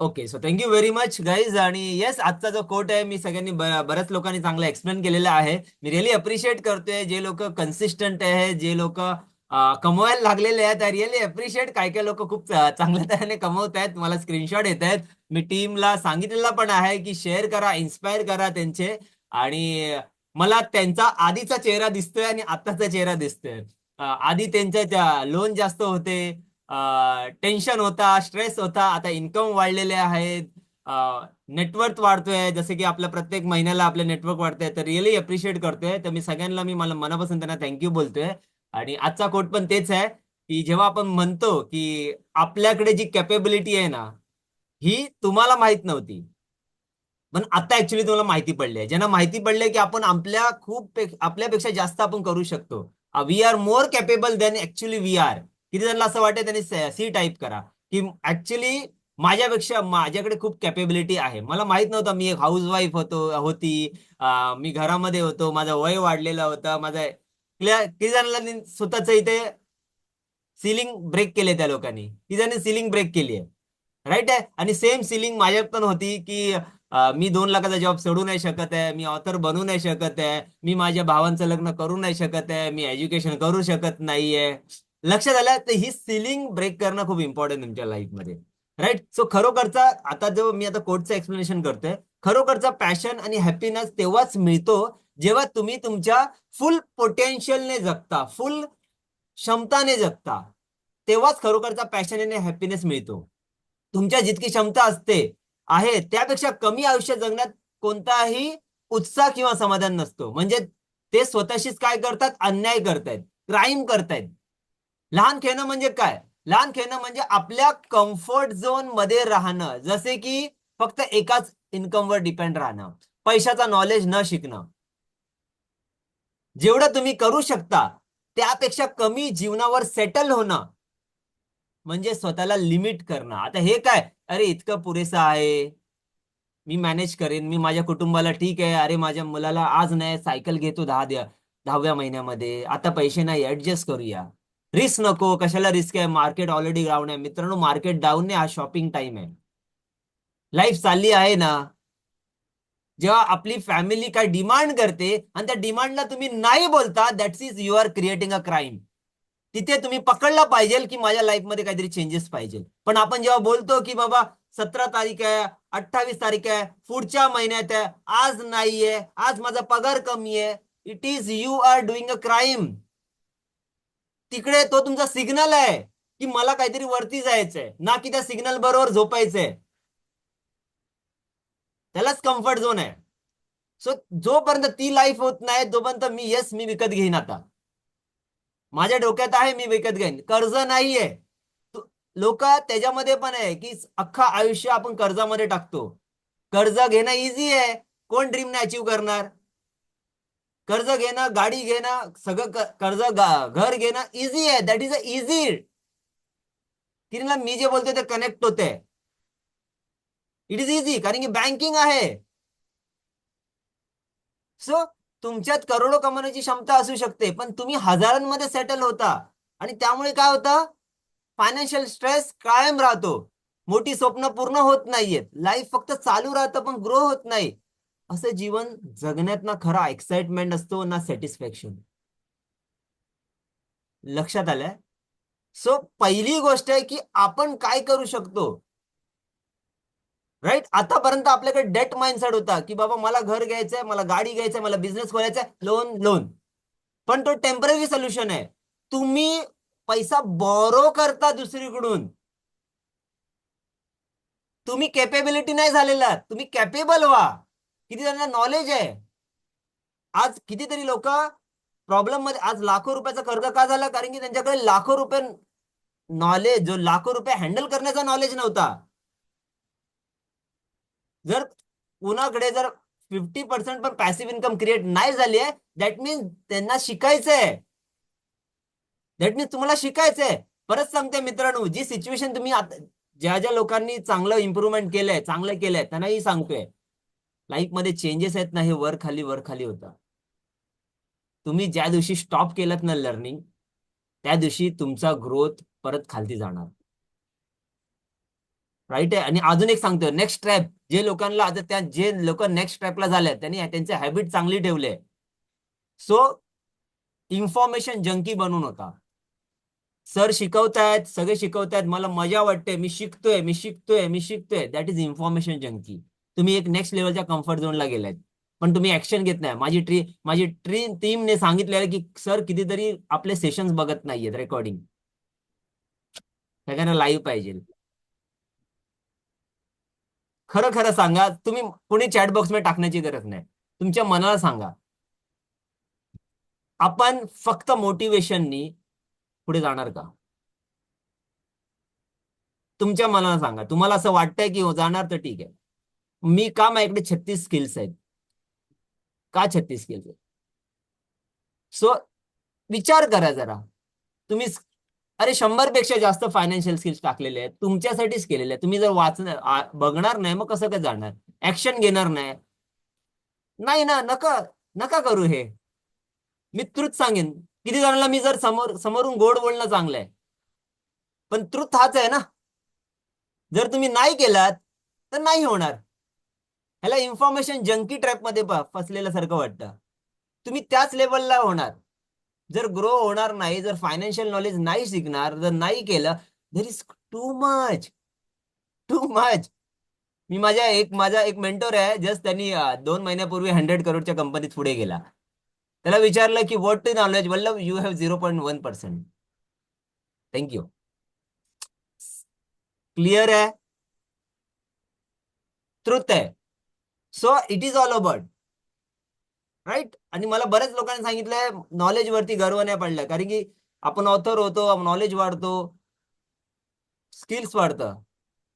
Okay, so thank you very much guys. आणि yes, आजचा जो कोट आहे मी सगळ्यांनी बऱ्याच लोकांनी चांगला एक्सप्लेन केलेला आहे. मी रिअली अप्रिशिएट करतोय जे लोक कन्सिस्टंट आहे, जे लोक कमवायला लागलेले आहेत. I really appreciate. काय काय लोक खूप चांगल्या तऱ्हेने कमवत आहेत, मला स्क्रीनशॉट येत आहेत. मी टीमला सांगितलेलं पण आहे की शेअर करा, इन्स्पायर करा त्यांचे. आणि मला त्यांचा आधीचा चेहरा दिसतोय आणि आताचा चेहरा दिसतोय. आधी त्यांच्या लोन जास्त होते, टेन्शन होता, स्ट्रेस होता. आता इन्कम वाढलेले आहेत, नेटवर्क वाढतोय, जसे की आपल्या प्रत्येक महिन्याला आपले नेटवर्क वाढतंय. तर रिअली अप्रिशिएट करतोय. तर मी सगळ्यांना मला मनापासून त्यांना थँक्यू बोलतोय. आणि आजचा कोट पण तेच आहे की जेव्हा आपण म्हणतो की आपल्याकडे जी कॅपेबिलिटी आहे ना, ही तुम्हाला माहित नव्हती, पण आता ऍक्च्युली तुम्हाला माहिती पडली आहे. ज्यांना माहिती पडले की आपण आपल्यापेक्षा जास्त आपण करू शकतो. We are more capable than actually we are. किती जणांना असं वाटतं त्यांनी सी टाईप करा की ऍक्च्युली माझ्याकडे खूप कॅपेबिलिटी आहे. मला माहित नव्हतं. मी एक हाऊसवाईफ होती. मी घरामध्ये होतो, माझं वय वाढलेलं होतं. किती जणांना स्वतःच इथे सिलिंग ब्रेक केले त्या लोकांनी. किती जणांनी सिलिंग ब्रेक केली आहे, राईट आहे. आणि सेम सिलिंग माझ्यात पण होती की मी 2 लाखाचा जॉब सोडू नाही शकत आहे, मी ऑथर बनू नाही शकत आहे, मी माझ्या भावांचं लग्न करू नाही शकत आहे, मी एज्युकेशन करू शकत नाहीये. लक्षात आलं. तर ही सिलिंग ब्रेक करणं खूप इम्पॉर्टंट तुमच्या लाईफमध्ये, राईट. सो खरोखरचा आता जो मी आता कोडचं एक्सप्लेनेशन करतोय, खरोखरचा पॅशन आणि हॅपीनेस तेव्हाच मिळतो जेव्हा तुम्ही तुमच्या फुल पोटेन्शियलने जगता, फुल क्षमताने जगता. तेव्हाच खरोखरचा पॅशन आणि हॅपीनेस मिळतो. तुमच्या जितकी क्षमता असते आहे त्यापेक्षा कमी आयुष्य जगण्यात कोणताही उत्साह किंवा समाधान नसतो. म्हणजे ते स्वतःशीच काय करतात, अन्याय करतायत, क्राईम करतायत. लहान खेळणं म्हणजे काय? लहान खेळणं म्हणजे आपल्या कम्फर्ट झोन मध्ये राहणं. जसे की फक्त एकाच इन्कमवर डिपेंड राहणं, पैशाचा नॉलेज न शिकणं. जेवढं तुम्ही करू शकता त्यापेक्षा कमी जीवनावर सेटल होणं म्हणजे स्वतःला लिमिट करणं. आता हे काय, अरे इतकं पुरेसं आहे, मी मॅनेज करेन, मी माझ्या कुटुंबाला ठीक आहे, अरे माझ्या मुलाला आज नाही सायकल घेतो 10व्या महिन्यामध्ये, आता पैसे नाही ऍडजस्ट करूया. रिस्क नको, कशाला रिस्क आहे, मार्केट ऑलरेडी डाऊन आहे. मित्रांनो, मार्केट डाऊन नाही, हा शॉपिंग टाइम आहे. लाईफ चालली आहे ना. जेव्हा आपली फॅमिली काय डिमांड करते आणि त्या डिमांडला तुम्ही नाही बोलता, that's is you are creating a crime. तिथे तुम्ही पकडला पाहिजे की माझ्या लाईफमध्ये काहीतरी चेंजेस पाहिजे. पण आपण जेव्हा बोलतो की बाबा 17 तारीख आहे, 28 तारीख आहे, पुढच्या महिन्यात आहे, आज नाहीये, आज माझा पगार कमी आहे, it is you are doing a crime. तिकडे तो तुमचा सिग्नल आहे की मला काहीतरी वरती जायचंय, ना की त्या सिग्नल बरोबर झोपायचंय. त्यालाच कम्फर्ट झोन आहे. सो जोपर्यंत ती लाईफ होत नाही तोपर्यंत मी विकत घेईन. आता माझ्या डोक्यात आहे मी विकत घेईन. कर्ज नाहीये. लोक त्याच्यामध्ये पण आहे की अख्खा आयुष्य आपण कर्जामध्ये टाकतो. कर्ज घेणं इझी आहे. कोण ड्रीम नाही अचीव्ह करणार? कर्ज घेणं, गाडी घेणं, सगळं घर घेणं इझी आहे. That is a easy. की मी जे बोलतोय ते कनेक्ट होते. इट इज इझी कारण की बँकिंग आहे. सो तुमच्यात करोडो कमवण्याची क्षमता असू शकते, पण तुम्ही हजारांमध्ये सेटल होता. आणि त्यामुळे काय होतं, फायनान्शियल स्ट्रेस कायम राहतो. मोठी स्वप्न पूर्ण होत नाहीयेत. लाईफ फक्त चालू राहतं पण ग्रो होत नाही. असं जीवन जगण्यात ना खरा एक्साइटमेंट असतो ना सॅटिस्फॅक्शन. लक्षात आलंय. सो पहिली गोष्ट आहे की आपण काय करू शकतो, राईट. आतापर्यंत आपल्याकडे डेट माइंडसेट होता की बाबा मला घर घ्यायचंय, मला गाडी घ्यायचंय, मला बिझनेस खोलायचाय, लोन लोन. पण तो टेम्पररी सोल्युशन आहे. तुम्ही पैसा बोरो करता दुसरीकडून. तुम्ही कॅपेबिलिटी नाही झालेला, तुम्ही कॅपेबल व्हा. किती जणांना नॉलेज आहे. आज कितीतरी लोक प्रॉब्लेम मध्ये, आज लाखो रुपयाचा कर्ज का झाला, कारण की त्यांच्याकडे लाखो रुपये नॉलेज, जो लाखो रुपये हँडल करण्याचा नॉलेज नव्हता. जर कुणाकडे जर 50% पण पॅसिव्ह इन्कम क्रिएट नाही झाली आहे, दॅट मीन्स त्यांना शिकायचंय. दॅट मीन्स तुम्हाला शिकायचंय. परत सांगते मित्रांनो, जी सिच्युएशन तुम्ही ज्या ज्या लोकांनी चांगलं इम्प्रुव्हमेंट केलंय, चांगलं केलंय, त्यांनाही सांगतोय, लाईफ मध्ये चेंजेस आहेत ना, हे वर खाली होतं. तुम्ही ज्या दिवशी स्टॉप केलं ना लर्निंग, त्या दिवशी तुमचा ग्रोथ परत खालती जाणार. राईट आहे. आणि अजून एक सांगतो, नेक्स्ट ट्रॅप, जे लोकांना आता त्या जे लोक नेक्स्ट ट्रॅपला झाले त्यांनी त्यांचे हॅबिट चांगली ठेवले. सो इन्फॉर्मेशन जंकी बनून होता. सर शिकवतायत, सगळे शिकवतायत, मला मजा वाटते, मी शिकतोय मी शिकतोय मी शिकतोय, दॅट इज इन्फॉर्मेशन जंकी. तुम्ही एक नेक्स्ट लेवलच्या कम्फर्ट झोनला गेलात, पण तुम्ही ऍक्शन घेत नाही. माझी टीमने सांगितलेलं की सर कितीतरी आपले सेशन्स बघत नाहीयेत रेकॉर्डिंग, सगळ्यांना लाईव्ह पाहिजे. खरं खरं सांगा, तुम्ही कोणी चॅट बॉक्समध्ये टाकण्याची गरज नाही, तुमच्या मनाला सांगा. आपण फक्त मोटिवेशननी पुढे जाणार का? तुमच्या मनाला सांगा. तुम्हाला असं वाटतंय की हो जाणार, तर ठीक आहे. मी का, माझ्याकडे 36 स्किल्स आहेत. का 36 स्किल्स आहेत? सो विचार करा जरा. तुम्ही अरे 100 पेक्षा जास्त फायनान्शियल स्किल्स टाकलेले आहेत, तुमच्यासाठीच केलेले आहेत. तुम्ही जर बघणार नाही, मग कसं काय जाणार? ऍक्शन घेणार नाही? नाही ना, नका नका करू हे. मी ट्रुथ सांगेन. किती जणांना मी जर समोरून गोड बोलणं चांगलं आहे, पण ट्रुथ हाच आहे ना. जर तुम्ही नाही केलात तर नाही होणार. ह्याला इन्फॉर्मेशन जंकी ट्रॅप मध्ये फसलेलं सारखं वाटतं. तुम्ही त्याच लेवलला होणार. जर ग्रो होणार नाही, जर फायनान्शियल नॉलेज नाही शिकणार, जर नाही केलं, there is too much, too much. माझा एक मेंटोर आहे, जस्ट त्यांनी 2 महिन्यापूर्वी 100 करोडच्या कंपनीत पुढे गेला. त्याला विचारलं की what to knowledge, Vallabh you have 0.1%. Thank you. Clear आहे, ट्रुथ आहे. So it is all about, right. आणि मला बऱ्याच लोकांनी सांगितलंय नॉलेज वरती गर्व नाही पडला, कारण की आपण ऑथर होतो, नॉलेज वाढतो, स्किल्स वाढतं.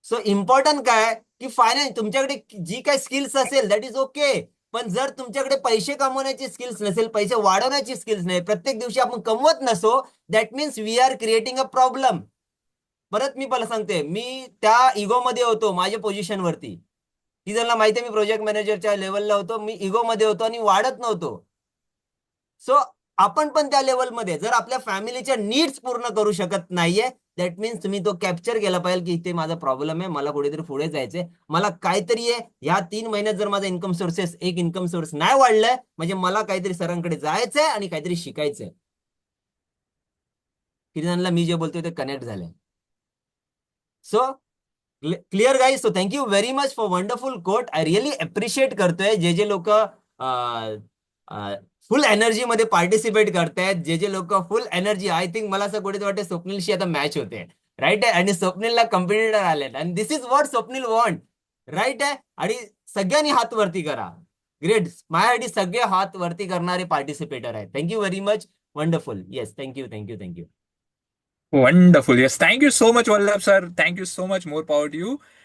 सो इम्पॉर्टंट काय की फायनान्स, तुमच्याकडे जी काही स्किल्स असेल दॅट इज ओके. पण जर तुमच्याकडे पैसे कमवण्याची स्किल्स नसेल, पैसे वाढवण्याची स्किल्स नाही, प्रत्येक दिवशी आपण कमवत नसो, that means we are creating a problem. परत मी पहिला सांगते, मी त्या इगो मध्ये होतो माझ्या पोझिशन वरती. ती जणांना माहिती आहे, मी प्रोजेक्ट मॅनेजरच्या लेवलला होतो, मी इगो मध्ये होतो आणि वाढत नव्हतो. सो आपण पण त्या लेवलमध्ये, जर आपल्या फॅमिलीच्या नीड्स पूर्ण करू शकत नाहीये, दॅट मीन्स तुम्ही तो कॅप्चर केला पाहिजे की इथे माझा प्रॉब्लेम आहे, मला कुठेतरी पुढे जायचंय, मला काहीतरी आहे. ह्या 3 महिन्यात जर माझा इन्कम सोर्सेस, एक इन्कम सोर्स नाही वाढलाय, म्हणजे मला काहीतरी सरांकडे जायचंय आणि काहीतरी शिकायचंय. किती जणांना मी जे बोलतोय ते कनेक्ट झालंय? So clear guys. So thank you very much for wonderful quote. I really appreciate करतोय जे लोक फुल एनर्जी मध्ये पार्टिसिपेट करतायत, जे लोक फुल एनर्जी. आय थिंक मला असं कुठे वाटतं स्वप्नीलशी आता मॅच होते, राईट आहे. आणि स्वप्नीलला कम्पिटिटर आलेत, आणि this is what Swapnil want, right आहे. आणि सगळ्यांनी हात वरती करा. ग्रेट. माझ्यासाठी सगळे हात वरती करणारे पार्टिसिपेटर आहेत. Thank you very much. Wonderful. Yes, thank you thank you thank you. Wonderful. Yes. Thank you so much, Vallabh sir. Thank you so much. More power to you.